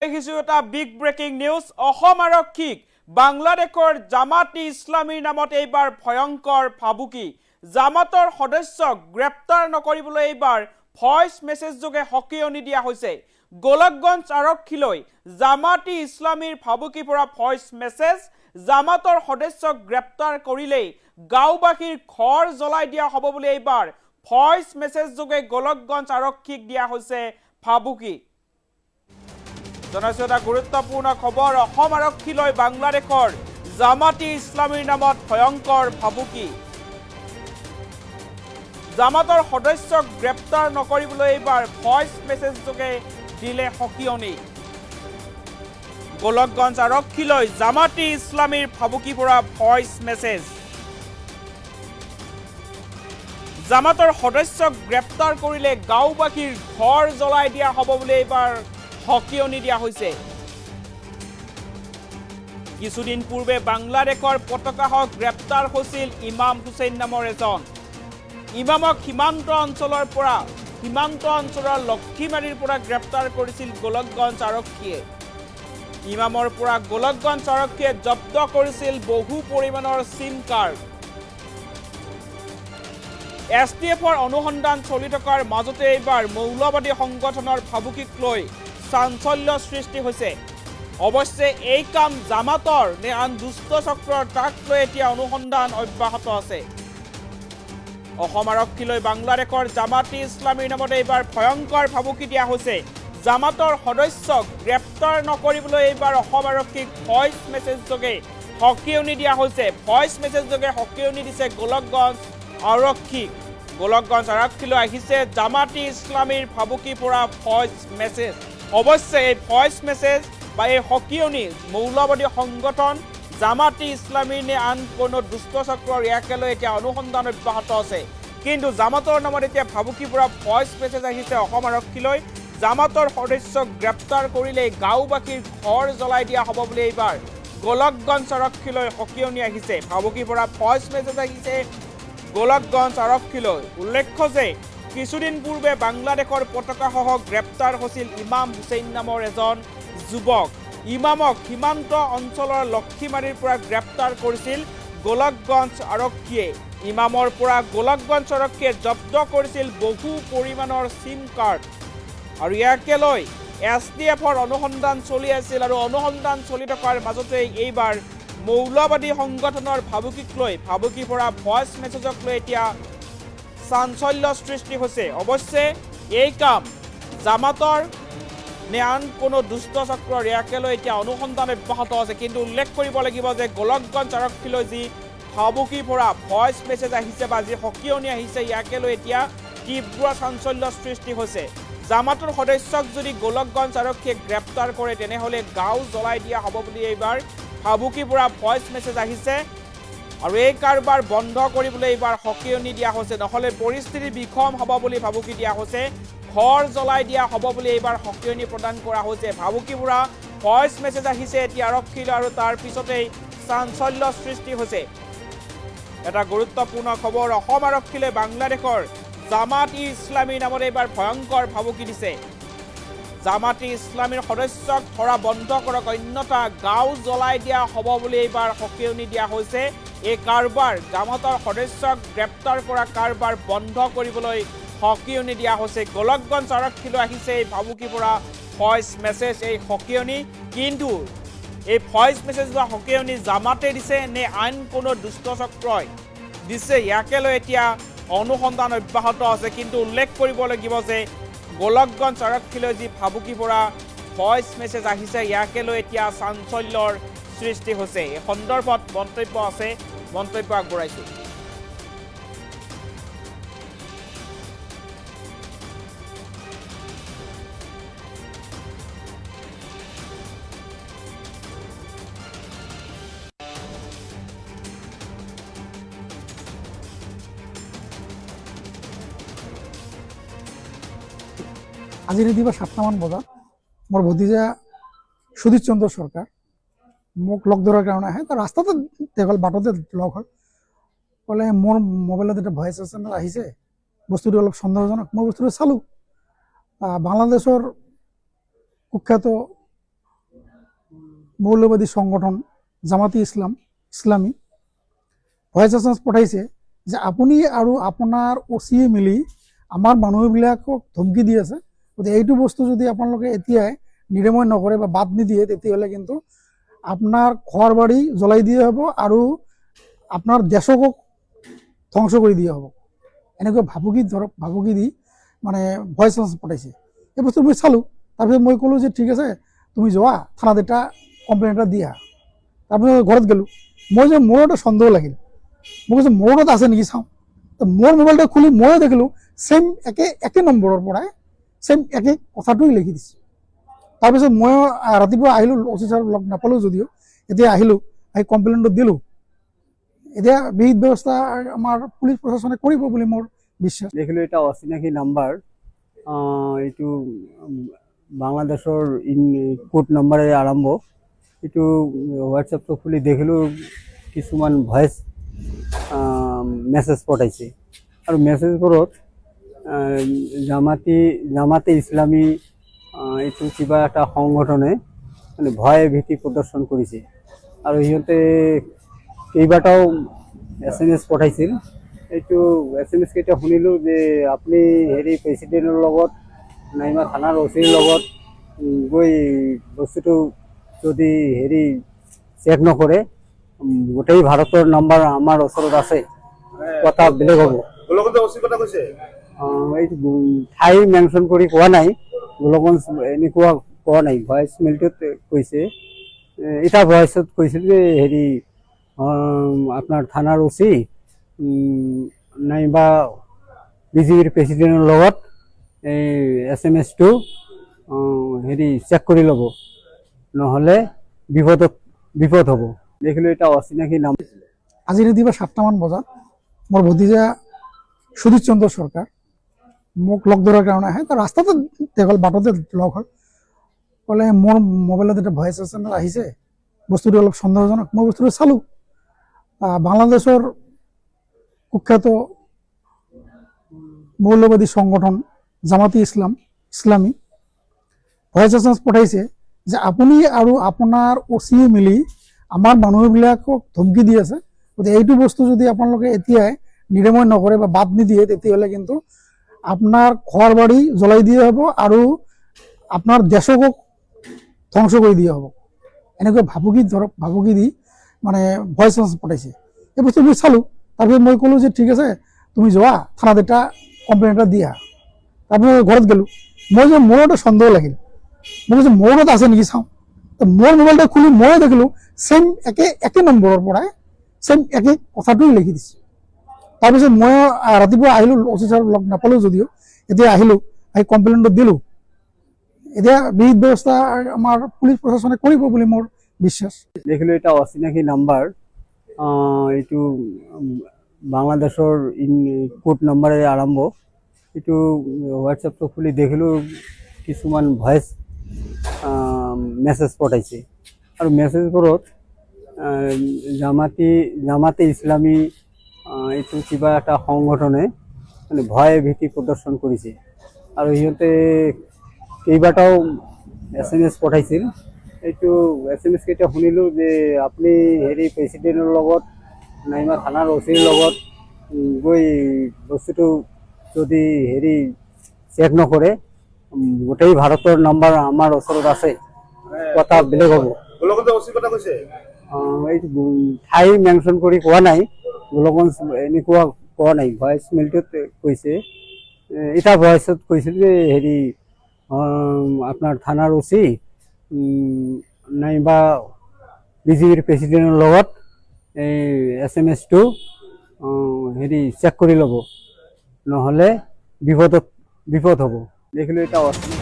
দেখিছো এটা big breaking news. Assam আৰক্ষীক বাংলাদেশৰ জামাত ইছলামীৰ নামত এইবাৰ ভয়ংকৰ ভাবুকি। জামাতৰ সদস্যক গ্ৰেপ্তাৰ নকৰিবলৈ এইবাৰ ভইচ মেছেজ যোগে হকিয়নি দিয়া হৈছে। গোলকগঞ্জ আৰক্ষীলৈ জামাত ইছলামীৰ ভাবুকি পৰা ভইচ মেছেজ। জামাতৰ সদস্যক গ্ৰেপ্তাৰ কৰিলেই গাঁওবাসীৰ ঘৰ জ্বলাই দিয়া হ'ব বুলি এইবাৰ ভইচ মেছেজ যোগে গোলকগঞ্জ আৰক্ষীক দিয়া হৈছে ভাবুকি। জনাইছো এটা গুৰুত্বপূৰ্ণ খবৰ। অসম আৰক্ষীলৈ বাংলাদেশৰ জামাত ইছলামীৰ নামত ভয়ংকৰ ভাবুকি। জামাতৰ সদস্যক গ্ৰেপ্তাৰ নকৰিবলৈ এইবাৰ ভইচ মেছেজ যোগে দিলে হকিয়নি। গোলকগঞ্জ আৰক্ষীলৈ জামাত ইছলামীৰ ভাবুকি পৰা ভইচ মেছেজ। জামাতৰ সদস্যক গ্ৰেপ্তাৰ কৰিলে গাঁওবাসীৰ ঘৰ জ্বলাই দিয়া হ'ব বুলি এইবাৰ হকিয়নি দিয়া হৈছে। কিছুদিন পূৰ্বে বাংলাদেশৰ পতাকাহক গ্ৰেপ্তাৰ হৈছিল ইমাম হুছেইন নামৰ এজন। ইমামক সীমান্ত অঞ্চলৰ লক্ষীমাৰীৰ পৰা গ্ৰেপ্তাৰ কৰিছিল গোলকগঞ্জ আৰক্ষীয়ে। ইমামৰ পৰা গোলকগঞ্জ আৰক্ষীয়ে জব্দ কৰিছিল বহু পৰিমাণৰ চিম কাৰ্ড। STFৰ অনুসন্ধান চলি থকাৰ মাজতে এইবাৰ মৌলবাদী সংগঠনৰ ভাবুকিক লৈ চাঞ্চল্য সৃষ্টি হৈছে। অৱশ্যে এই কাম জামাতৰ নে আন দুষ্ট চক্ৰৰ, তাক লৈ এতিয়া অনুসন্ধান অব্যাহত আছে। অসম আৰক্ষীলৈ বাংলাদেশৰ জামাত ইছলামীৰ নামত এইবাৰ ভয়ংকৰ ভাবুকি দিয়া হৈছে। জামাতৰ সদস্যক গ্ৰেপ্তাৰ নকৰিবলৈ এইবাৰ অসম আৰক্ষীক ভইচ মেছেজ যোগে হকিয়নি দিয়া হৈছে। ভইচ মেছেজ যোগে হকিয়নি দিছে গোলকগঞ্জ আৰক্ষীক। গোলকগঞ্জ আৰক্ষীলৈ আহিছে জামাত ইছলামীৰ ভাবুকি পৰা ভইচ মেছেজ। অৱশ্যে এই ভইচ মেছেজ বা এই হকিয়নি মৌলবাদী সংগঠন জামাত ইছলামীৰ নে আন কোনো দুষ্ট চক্ৰৰ, ইয়াকে লৈ এতিয়া অনুসন্ধান অব্যাহত আছে। কিন্তু জামাতৰ নামত এতিয়া ভাবুকি পৰা ভইচ মেছেজ আহিছে অসম আৰক্ষীলৈ। জামাতৰ সদস্যক গ্ৰেপ্তাৰ কৰিলেই গাঁওবাসীৰ ঘৰ জ্বলাই দিয়া হ'ব বুলি এইবাৰ গোলকগঞ্জ আৰক্ষীলৈ হকিয়নি আহিছে। ভাবুকি পৰা ভইচ মেছেজ আহিছে গোলকগঞ্জ আৰক্ষীলৈ। উল্লেখ্য যে কিছুদিন পূৰ্বে বাংলাদেশৰ পতাকাসহ গ্ৰেপ্তাৰ হৈছিল ইমাম হুছেইন নামৰ এজন যুৱক। ইমামক সীমান্ত অঞ্চলৰ লক্ষীমাৰীৰ পৰা গ্ৰেপ্তাৰ কৰিছিল গোলকগঞ্জ আৰক্ষীয়ে। ইমামৰ পৰা গোলকগঞ্জ আৰক্ষীয়ে জব্দ কৰিছিল বহু পৰিমাণৰ চিম কাৰ্ড। আৰু ইয়াকে লৈ STFৰ অনুসন্ধান চলি আছিল। আৰু অনুসন্ধান চলি থকাৰ মাজতেই এইবাৰ মৌলবাদী সংগঠনৰ ভাবুকিক লৈ, ভাবুকি পৰা ভইচ মেছেজক লৈ এতিয়া চাঞ্চল্য সৃষ্টি হৈছে। অৱশ্যে এই কাম জামাতৰ নে আন কোনো দুষ্ট চক্ৰৰ, ইয়াকে লৈ এতিয়া অনুসন্ধান অব্যাহত আছে। কিন্তু উল্লেখ কৰিব লাগিব যে গোলকগঞ্জ আৰক্ষীলৈ যি ভাবুকি পৰা ভইচ মেছেজ আহিছে বা যি হকিয়নি আহিছে, ইয়াকে লৈ এতিয়া তীব্ৰ চাঞ্চল্য সৃষ্টি হৈছে। জামাতৰ সদস্যক যদি গোলকগঞ্জ আৰক্ষীয়ে গ্ৰেপ্তাৰ কৰে তেনেহ'লে গাঁও জ্বলাই দিয়া হ'ব বুলি এইবাৰ ভাবুকি পৰা ভইচ মেছেজ আহিছে। আৰু এই কাৰবাৰ বন্ধ কৰিবলৈ এইবাৰ হকিয়নি দিয়া হৈছে, নহ'লে পৰিস্থিতি বিষম হ'ব বুলি ভাবুকি দিয়া হৈছে। ঘৰ জ্বলাই দিয়া হ'ব বুলি এইবাৰ হকিয়নি প্ৰদান কৰা হৈছে। ভাবুকি পৰা ভইচ মেছেজ আহিছে এতিয়া আৰক্ষীলৈ, আৰু তাৰ পিছতেই চাঞ্চল্য সৃষ্টি হৈছে। এটা গুৰুত্বপূৰ্ণ খবৰ। অসম আৰক্ষীলৈ বাংলাদেশৰ জামাত ইছলামীৰ নামত এইবাৰ ভয়ংকৰ ভাবুকি দিছে। জামাত ইছলামীৰ সদস্যক ধৰা বন্ধ কৰক, অন্যথা গাঁও জ্বলাই দিয়া হ'ব বুলি এইবাৰ হকিয়নি দিয়া হৈছে। এই কাৰবাৰ, জামাতৰ সদস্যক গ্ৰেপ্তাৰ কৰা কাৰবাৰ বন্ধ কৰিবলৈ হকিয়নি দিয়া হৈছে। গোলকগঞ্জ আৰক্ষীলৈ আহিছে এই ভাবুকি পৰা ভইচ মেছেজ, এই হকিয়নি। কিন্তু এই ভইচ মেছেজ বা হকিয়নি জামাতে দিছে নে আন কোনো দুষ্ট চক্ৰই দিছে, ইয়াকে লৈ এতিয়া অনুসন্ধান অব্যাহত আছে। কিন্তু উল্লেখ কৰিব লাগিব যে গোলকগঞ্জ আৰক্ষীলৈ যি ভাবুকি পৰা ভইচ মেছেজ আহিছে, ইয়াকে লৈ এতিয়া চাঞ্চল্যৰ সৃষ্টি হৈছে। এই সন্দৰ্ভত মন্তব্য আছে, মন্তব্য আগবঢ়াইছোঁ। আজি ৰাতিপুৱা 7টামান বজাত মোৰ ভতিজা সুধীৰ চন্দ্ৰ সৰকাৰ মোক লগ ধৰাৰ কাৰণে আহে। তো ৰাস্তাতে দেখল, বাটতে লগ হ'ল, ক'লে মোৰ মোবাইলত এটা ভইচ মেছেজ আহিছে, বস্তুটো অলপ সন্দেহজনক। মই বস্তুটো চালোঁ। বাংলাদেশৰ কুখ্যাত মৌলবাদী সংগঠন জামাতি ইসলামী ভয়েস এছ এম এছ পঠাইছে যে আপুনি আৰু আপোনাৰ অচিয়ে মিলি আমাৰ মানুহবিলাকক ধমকি দি আছে। গতিকে এইটো বস্তু যদি আপোনালোকে এতিয়াই নিৰাময় নকৰে বা বাদ নিদিয়ে, তেতিয়াহ'লে কিন্তু আপোনাৰ ঘৰ বাৰী জ্বলাই দিয়া হ'ব আৰু আপোনাৰ দেশকো ধ্বংস কৰি দিয়া হ'ব। এনেকৈ ভাবুকি দি মানে ভয়েস এছ এম এছ পঠাইছে। এই বস্তু মই চালোঁ। তাৰপিছত মই ক'লোঁ যে ঠিক আছে, তুমি যোৱা থানাত এটা কমপ্লেইন এটা দিয়া। তাৰপিছত ঘৰত গ'লোঁ। মই যে মোৰ এটা সন্দেহ লাগিল, মই কৈছোঁ মোৰ তাত আছে নেকি চাওঁ। তো মোৰ মোবাইলটা খুলি ময়ো দেখিলোঁ ছেইম একে নম্বৰৰ পৰাই ছেইম একে কথাটোই লিখি দিছে। তাৰপিছত মই ৰাতিপুৱা আহিলোঁ, অচি ছাৰক লগ নাপালোঁ যদিও, এতিয়া আহিলোঁ, আহি কমপ্লেইনটো দিলোঁ। এতিয়া বিহিত ব্যৱস্থা আমাৰ পুলিচ প্ৰশাসনে কৰিব বুলি মোৰ বিশ্বাস। দেখিলোঁ এটা অচিনাকি নাম্বাৰ, এইটো বাংলাদেশৰ কোড নম্বৰেৰে আৰম্ভ। এইটো হোৱাটছএপটো খুলি দেখিলোঁ কিছুমান ভয়েস মেছেজ পঠাইছে আৰু মেছেজবোৰত জামাতে ইছলামী এইটো কিবা এটা সংগঠনে মানে ভয় ভীতি প্ৰদৰ্শন কৰিছে আৰু সিহঁতে কেইবাটাও SMS পঠাইছিল। এইটো SMS কেইটা শুনিলোঁ যে আপুনি প্ৰেচিডেণ্টৰ লগত নাইবা থানাৰ অচিৰ লগত গৈ বস্তুটো যদি চেক নকৰে, গোটেই ভাৰতৰ নাম্বাৰ আমাৰ ওচৰত আছে, কথা বেলেগ হ'ব। এইটো ঠাই মেনশ্যন কৰি কোৱা নাই, গোলগঞ্জ এনেকুৱা কোৱা নাই, ভইচ মেইলটোত কৈছে। এটা ভইচত কৈছিল যে আপোনাৰ থানাৰ অচি নাইবা বিজেপিৰ প্ৰেচিডেণ্টৰ লগত এই SMS-টো চেক কৰি ল'ব, নহ'লে বিপদ হ'ব। দেখিলোঁ এটা অচিনাকি নাম। আজি ৰাতিপুৱা 7টামান বজাত মোৰ ভতিজা সুধীৰ চন্দ্ৰ চৰকাৰ মোক লগ ধৰাৰ কাৰণে আহে। তাৰ ৰাস্তাতে দেখল, বাটতে লগ হ'ল। ক'লে মোৰ মোবাইলত এটা ভয়েস এছ এম এছ আহিছে, বস্তুটো অলপ সন্দেহজনক। মই বস্তুটো চালোঁ। বাংলাদেশৰ কুখ্যাত মৌলবাদী সংগঠন জামাতি ইসলামী ভয়েস এছ এম এছ পঠাইছে যে আপুনি আৰু আপোনাৰ অচিয়ে মিলি আমাৰ মানুহবিলাকক ধমকি দি আছে। গতিকে এইটো বস্তু যদি আপোনালোকে এতিয়াই নিৰাময় নকৰে বা বাদ নিদিয়ে, তেতিয়াহ'লে কিন্তু আপোনাৰ ঘৰ বাৰী জ্বলাই দিয়া হ'ব আৰু আপোনাৰ দেশকো ধ্বংস কৰি দিয়া হ'ব। এনেকৈ ভাবুকি দি মানে ভয়েস এছ এম এছ পঠাইছে। এই বস্তু মই চালোঁ। তাৰপিছত মই ক'লোঁ যে ঠিক আছে, তুমি যোৱা থানাত এটা কমপ্লেইন এটা দিয়া। তাৰপিছত ঘৰত গ'লোঁ। মই যে মোৰ এটা সন্দেহ লাগিল, মই কৈছোঁ মোৰ তাত আছে নেকি চাওঁ। তো মোৰ মোবাইলটা খুলি ময়ো দেখিলোঁ ছেইম একে নম্বৰৰ পৰাই ছেইম একে কথাটোই লিখি দিছে। তাৰপিছত মই ৰাতিপুৱা আহিলোঁ, অচি ছাৰক লগ নাপালোঁ যদিও, এতিয়া আহিলোঁ, আহি কমপ্লেইনটো দিলোঁ। এতিয়া বিহিত ব্যৱস্থা আমাৰ পুলিচ প্ৰশাসনে কৰিব বুলি মোৰ বিশ্বাস। দেখিলোঁ এটা অচিনাকি নাম্বাৰ, এইটো বাংলাদেশৰ কোড নম্বৰেৰে আৰম্ভ। এইটো হোৱাটছএপটো খুলি দেখিলোঁ কিছুমান ভয়েস মেছেজ পঠাইছে আৰু মেছেজবোৰত জামাতে ইছলামী এইটো কিবা এটা সংগঠনে মানে ভয় ভীতি প্ৰদৰ্শন কৰিছে আৰু সিহঁতে কেইবাটাও SMS পঠাইছিল। এইটো SMS কেইটা শুনিলোঁ যে আপুনি প্ৰেচিডেণ্টৰ লগত নাইবা থানাৰ অচিৰ লগত গৈ বস্তুটো যদি চেক নকৰে, গোটেই ভাৰতৰ নাম্বাৰ আমাৰ ওচৰত আছে, কথা বেলেগ হ'ব। এইটো ঠাই মেনশ্যন কৰি কোৱা নাই, গোলগঞ্জ এনেকুৱা কোৱা নাই, ভইচ মেইলটোত কৈছে। এটা ভইচত কৈছিল যে আপোনাৰ থানাৰ অচি নাইবা বিজেপিৰ প্ৰেচিডেণ্টৰ লগত এই SMS-টো চেক কৰি ল'ব, নহ'লে বিপদ হ'ব। দেখিলোঁ এটা অচিনাকি